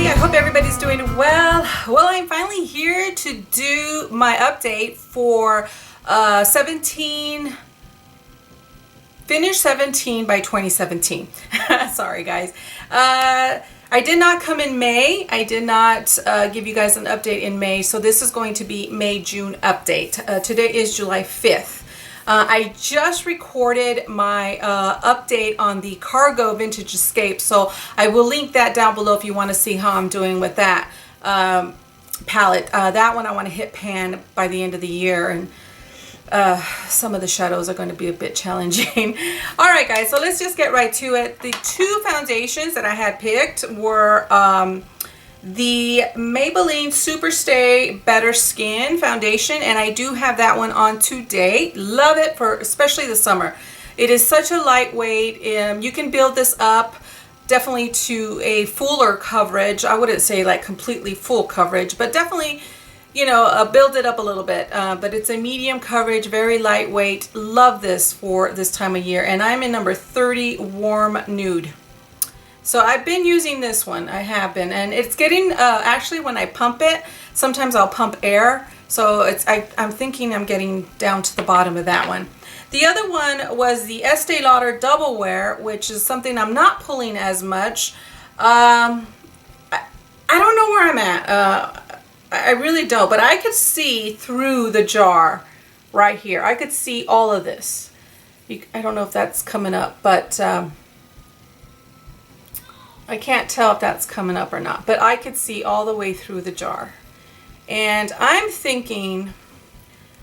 everybody. I hope everybody's doing well. Well, I'm finally here to do my update for 17, finish 17 by 2017. Sorry, guys. I did not come in May. I did not give you guys an update in May. So this is going to be May-June update. Today is July 5th. I just recorded my update on the Cargo Vintage Escape, so I will link that down below if you want to see how I'm doing with that palette. That one I want to hit pan by the end of the year, and some of the shadows are going to be a bit challenging. All right, guys, so let's just get right to it. The two foundations that I had picked were the Maybelline Superstay Better Skin foundation, and I do have that one on today. Love it for especially the summer. It is such a lightweight. You can build this up definitely to a fuller coverage. I wouldn't say like completely full coverage, but definitely, you know, build it up a little bit. But it's a medium coverage, very lightweight. Love this for this time of year, and I'm in number 30, Warm Nude. So I've been using this one, I have been, and it's getting, actually when I pump it, sometimes I'll pump air, so I'm thinking I'm getting down to the bottom of that one. The other one was the Estee Lauder Double Wear, which is something I'm not pulling as much. I don't know where I'm at, I really don't, but I could see through the jar right here. I could see all of this. I don't know if that's coming up, but I can't tell if that's coming up or not, but I could see all the way through the jar. And I'm thinking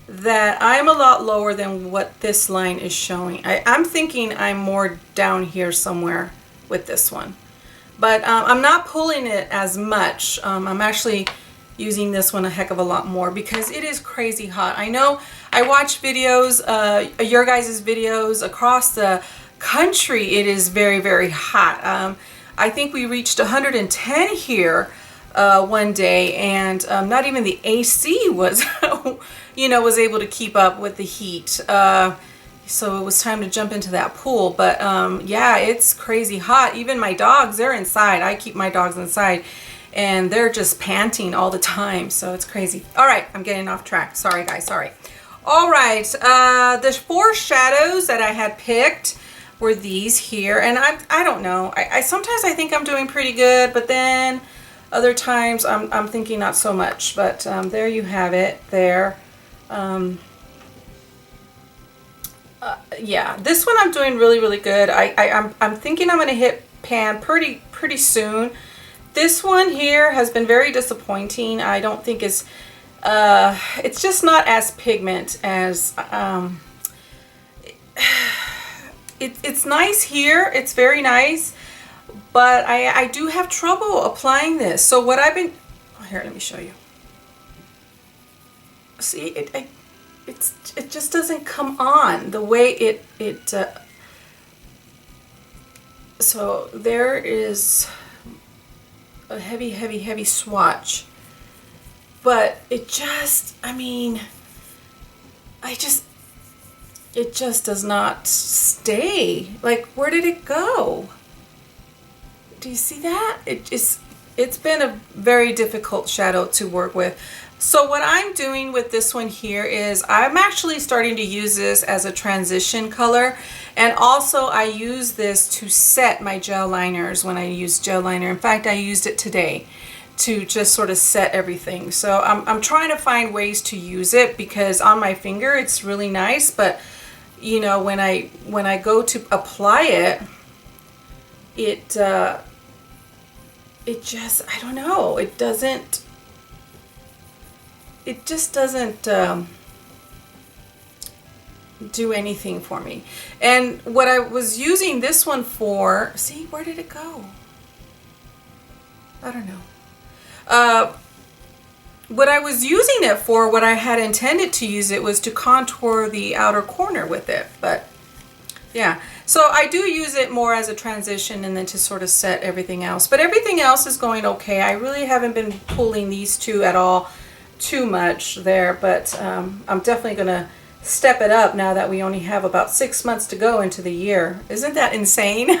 that I'm a lot lower than what this line is showing. I'm thinking I'm more down here somewhere with this one. But I'm not pulling it as much. I'm actually using this one a heck of a lot more because it is crazy hot. I know I watch videos, your guys' videos across the country. It is very, very hot. I think we reached 110 here one day, and not even the AC was, you know, was able to keep up with the heat. So it was time to jump into that pool. But yeah, it's crazy hot. Even my dogs, they're inside. I keep my dogs inside, and they're just panting all the time. So it's crazy. All right, I'm getting off track. Sorry, guys. Sorry. All right, the 4 shadows that I had picked were these here, and I don't know. I sometimes I think I'm doing pretty good, but then other times I'm thinking not so much. But there you have it. There. Yeah, this one I'm doing really, really good. I'm thinking I'm gonna hit pan pretty soon. This one here has been very disappointing. I don't think it's just not as pigment as It's nice here, it's very nice, but I do have trouble applying this. So what I've been, here, let me show you. See, it just doesn't come on the way so there is a heavy swatch, but it just, I mean, it just does not stay. Like, where did it go? Do you see that? It's been a very difficult shadow to work with. So what I'm doing with this one here is I'm actually starting to use this as a transition color, and also I use this to set my gel liners when I use gel liner. In fact, I used it today to just sort of set everything. So I'm trying to find ways to use it because on my finger it's really nice, but you know, when I go to apply it, it just, I don't know, it just doesn't do anything for me. And what I was using this one for, see, where did it go? I don't know. What I was using it for, what I had intended to use it, was to contour the outer corner with it. But yeah, so I do use it more as a transition and then to sort of set everything else. But everything else is going okay. I really haven't been pulling these two at all too much there, but I'm definitely gonna step it up now that we only have about 6 months to go into the year. Isn't that insane?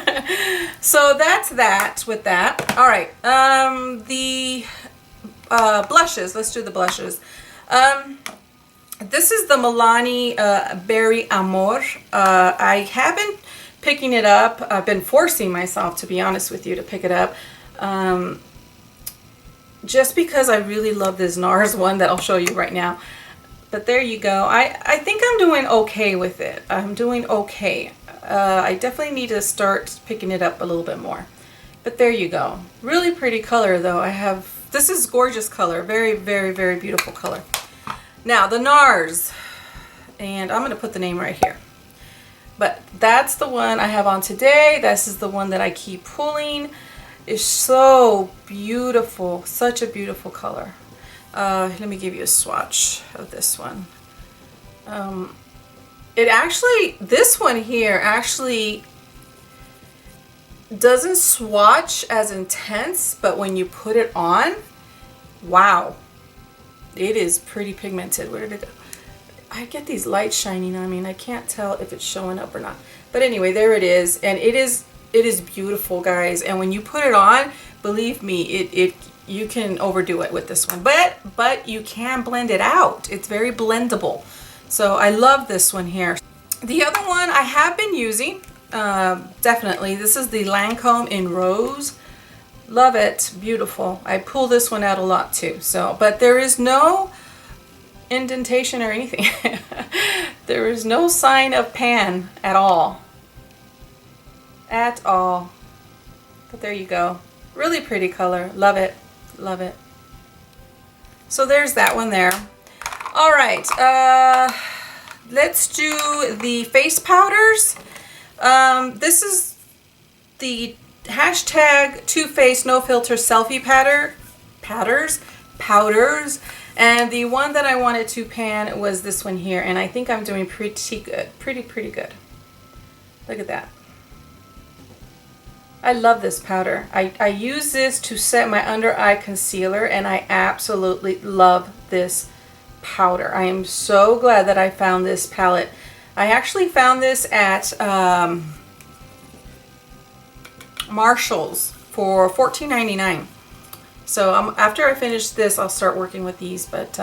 So that's that with that. All right, the blushes. Let's do the blushes. This is the Milani Berry Amor. I have been picking it up. I've been forcing myself, to be honest with you, to pick it up. Just because I really love this NARS one that I'll show you right now. But there you go. I think I'm doing okay with it. I'm doing okay. I definitely need to start picking it up a little bit more. But there you go. Really pretty color though. This is gorgeous color. Very, very, very beautiful color. Now the NARS. And I'm going to put the name right here. But that's the one I have on today. This is the one that I keep pulling. It's so beautiful. Such a beautiful color. Let me give you a swatch of this one. This one here actually doesn't swatch as intense, but when you put it on, wow, it is pretty pigmented. Where did it go? I get these lights shining on me and I can't tell if it's showing up or not. But anyway, there it is. And it is beautiful, guys. And when you put it on, believe me, you can overdo it with this one. But you can blend it out. It's very blendable. So I love this one here. The other one I have been using, definitely. This is the Lancome in Rose. Love it. Beautiful. I pull this one out a lot too. So, but there is no indentation or anything. There is no sign of pan at all. At all. But there you go. Really pretty color. Love it. Love it. So there's that one there. All right. Let's do the face powders. This is the hashtag Too Faced No Filter Selfie powders. And the one that I wanted to pan was this one here. And I think I'm doing pretty good. Pretty good. Look at that. I love this powder. I use this to set my under eye concealer, and I absolutely love this powder. I am so glad that I found this palette. I actually found this at Marshall's for $14.99. So after I finish this, I'll start working with these. But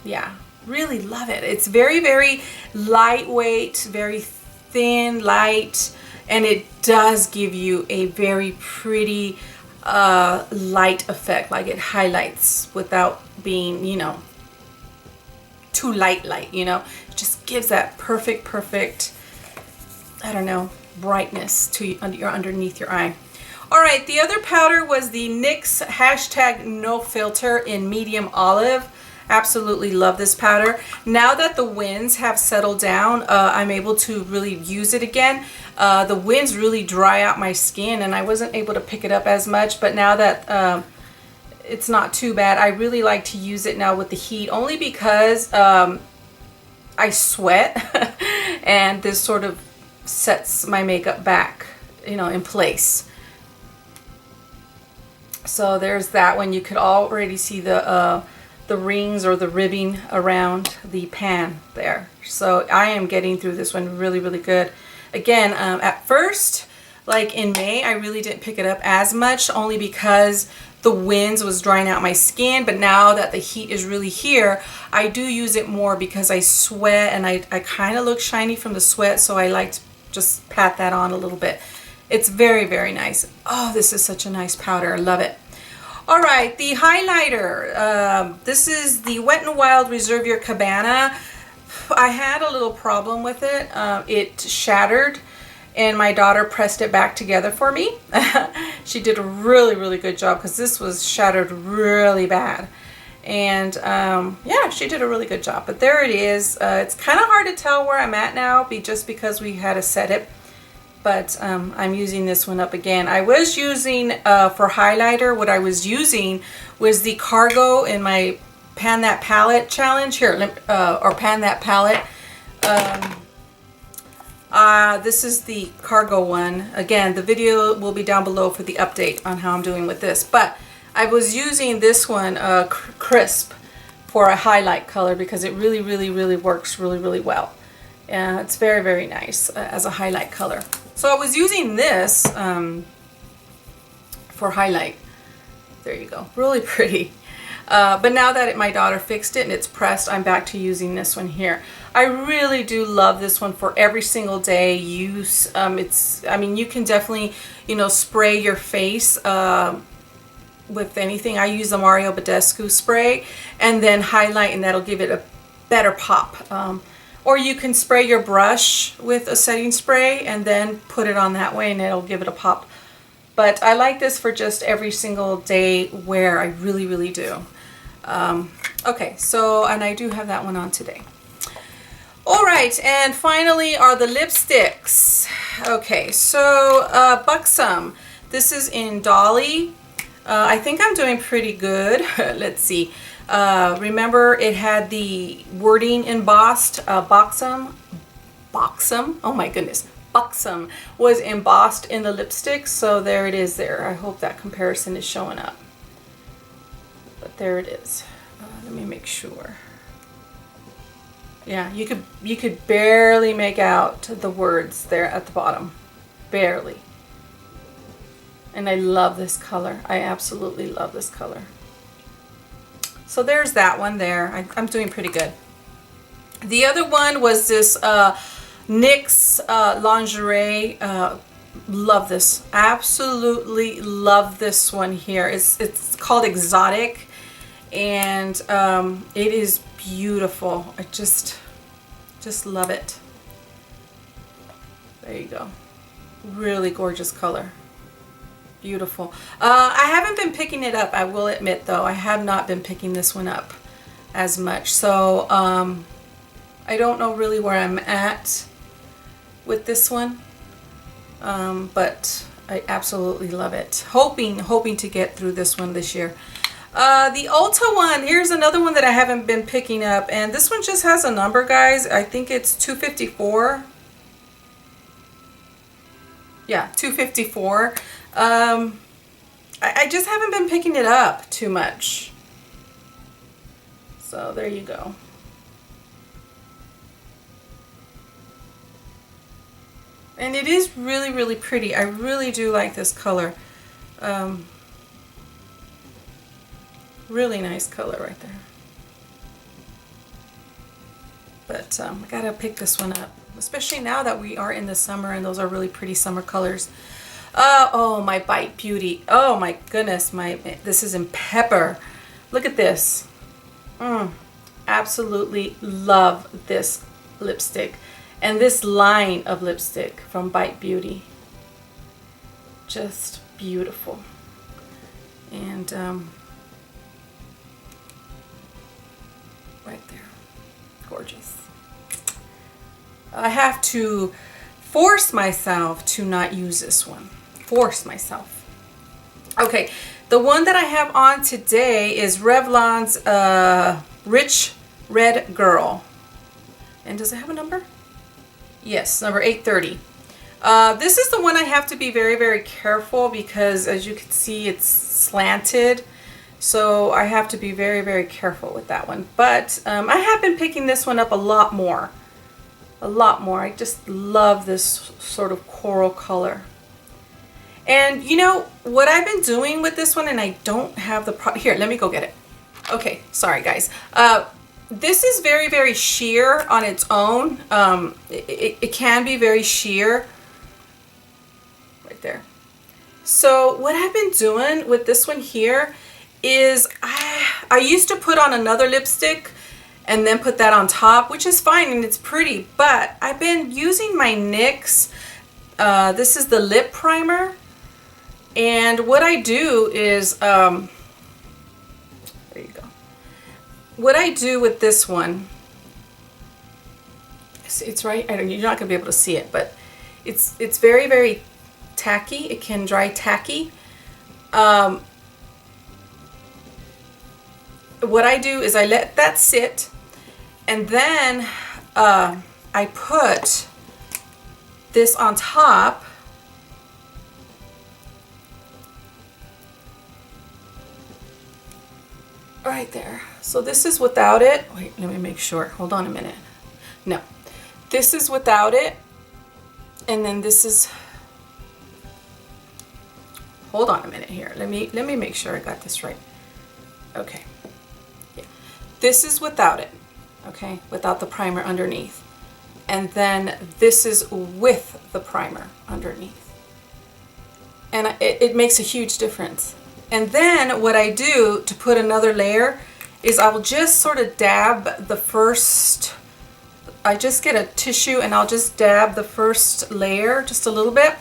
yeah, really love it. It's very, very lightweight, very thin, light. And it does give you a very pretty light effect. Like it highlights without being, you know, too light, you know. It just gives that perfect, I don't know, brightness to your underneath your eye. All right, the other powder was the NYX hashtag No Filter in Medium Olive. Absolutely love this powder. Now that the winds have settled down, I'm able to really use it again. The winds really dry out my skin and I wasn't able to pick it up as much, but now that it's not too bad, I really like to use it now with the heat, only because I sweat and this sort of sets my makeup back, you know, in place. So there's that one. You could already see the rings or the ribbing around the pan there. So I am getting through this one really good. Again, at first, like in May, I really didn't pick it up as much, only because the winds was drying out my skin. But now that the heat is really here, I do use it more because I sweat and I kind of look shiny from the sweat. So I like to just pat that on a little bit. It's very nice. Oh, this is such a nice powder. I love it. All right, the highlighter. This is the Wet n Wild Reserve Your Cabana. I had a little problem with it. It shattered and my daughter pressed it back together for me. She did a really good job because this was shattered really bad. And yeah, she did a really good job. But there it is. It's kind of hard to tell where I'm at now just because we had to set it. But I'm using this one up again. I was using, for highlighter, what I was using was the Cargo in my Pan That Palette challenge. Here, or Pan That Palette. This is the Cargo one. Again, the video will be down below for the update on how I'm doing with this. But I was using this one, Crisp for a highlight color because it really, really, really works really, really well. And it's very, very nice as a highlight color. So I was using this for highlight. There you go. Really pretty. But now that my daughter fixed it and it's pressed, I'm back to using this one here. I really do love this one for every single day use. I mean, you can definitely, you know, spray your face with anything. I use the Mario Badescu spray and then highlight, and that'll give it a better pop. Or you can spray your brush with a setting spray and then put it on that way, and it'll give it a pop. But I like this for just every single day wear. I really, really do. Okay, so, and I do have that one on today. All right, and finally are the lipsticks. Okay, so Buxom. This is in Dolly. I think I'm doing pretty good. Let's see. Remember, it had the wording embossed. Buxom. Oh my goodness. Buxom was embossed in the lipstick, so there it is there. I hope that comparison is showing up. But there it is. Let me make sure. Yeah, you could barely make out the words there at the bottom. Barely. And I love this color. I absolutely love this color. So there's that one there. I'm doing pretty good. The other one was this NYX lingerie. Love this. Absolutely love this one here. It's called Exotic, and it is beautiful. I just love it. There you go. Really gorgeous color. Beautiful. I haven't been picking it up, I will admit, though. I have not been picking this one up as much. So I don't know really where I'm at with this one. But I absolutely love it. Hoping to get through this one this year. The Ulta one, here's another one that I haven't been picking up, and this one just has a number, guys. I think it's 254. Yeah, 254. I just haven't been picking it up too much. So there you go. And it is really, really pretty. I really do like this color. Really nice color right there. But I gotta pick this one up, especially now that we are in the summer and those are really pretty summer colors. Oh, my Bite Beauty. Oh my goodness, this is in Pepper. Look at this. Absolutely love this lipstick. And this line of lipstick from Bite Beauty. Just beautiful. And right there. Gorgeous. I have to force myself to not use this one. Force myself. Okay, the one that I have on today is Revlon's Rich Red Girl. And does it have a number? Yes, number 830. This is the one I have to be very, very careful because, as you can see, it's slanted. So I have to be very, very careful with that one. But I have been picking this one up a lot more. A lot more. I just love this sort of coral color. And you know what I've been doing with this one, and I don't have the here, let me go get it. Okay, sorry guys. This is very, very sheer on its own. It can be very sheer. Right there. So what I've been doing with this one here is I used to put on another lipstick and then put that on top, which is fine and it's pretty, but I've been using my NYX, this is the lip primer, and what I do is, there you go. What I do with this one, it's right, you're not gonna be able to see it, but it's very, very tacky. It can dry tacky. What I do is I let that sit, and then I put this on top. right there. So this is without it. Wait, let me make sure. Hold on a minute. No, this is without it. And then this is, hold on a minute here. Let me make sure I got this right. Okay. Yeah. This is without it. Okay, without the primer underneath. And then this is with the primer underneath. And it makes a huge difference. And then what I do to put another layer is I will just sort of dab the first, I just get a tissue and I'll just dab the first layer just a little bit.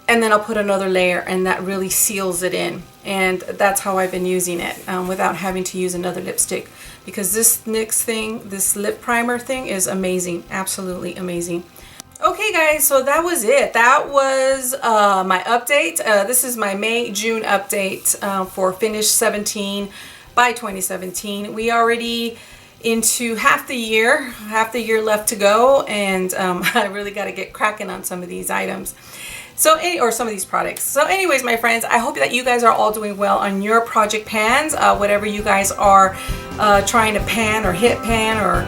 And then I'll put another layer, and that really seals it in. And that's how I've been using it without having to use another lipstick. Because this NYX thing, this lip primer thing is amazing. Absolutely amazing. Okay guys, so that was it. That was my update. This is my May-June update for Finish 17 by 2017. We already into half the year left to go, and I really got to get cracking on some of these items. So, or some of these products. So anyways, my friends, I hope that you guys are all doing well on your project pans, whatever you guys are trying to pan or hit pan, or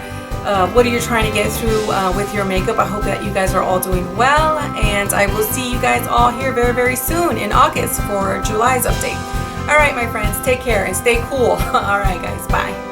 what are you trying to get through with your makeup. I hope that you guys are all doing well, and I will see you guys all here very, very soon in August for July's update. All right, my friends, take care and stay cool. All right, guys, bye.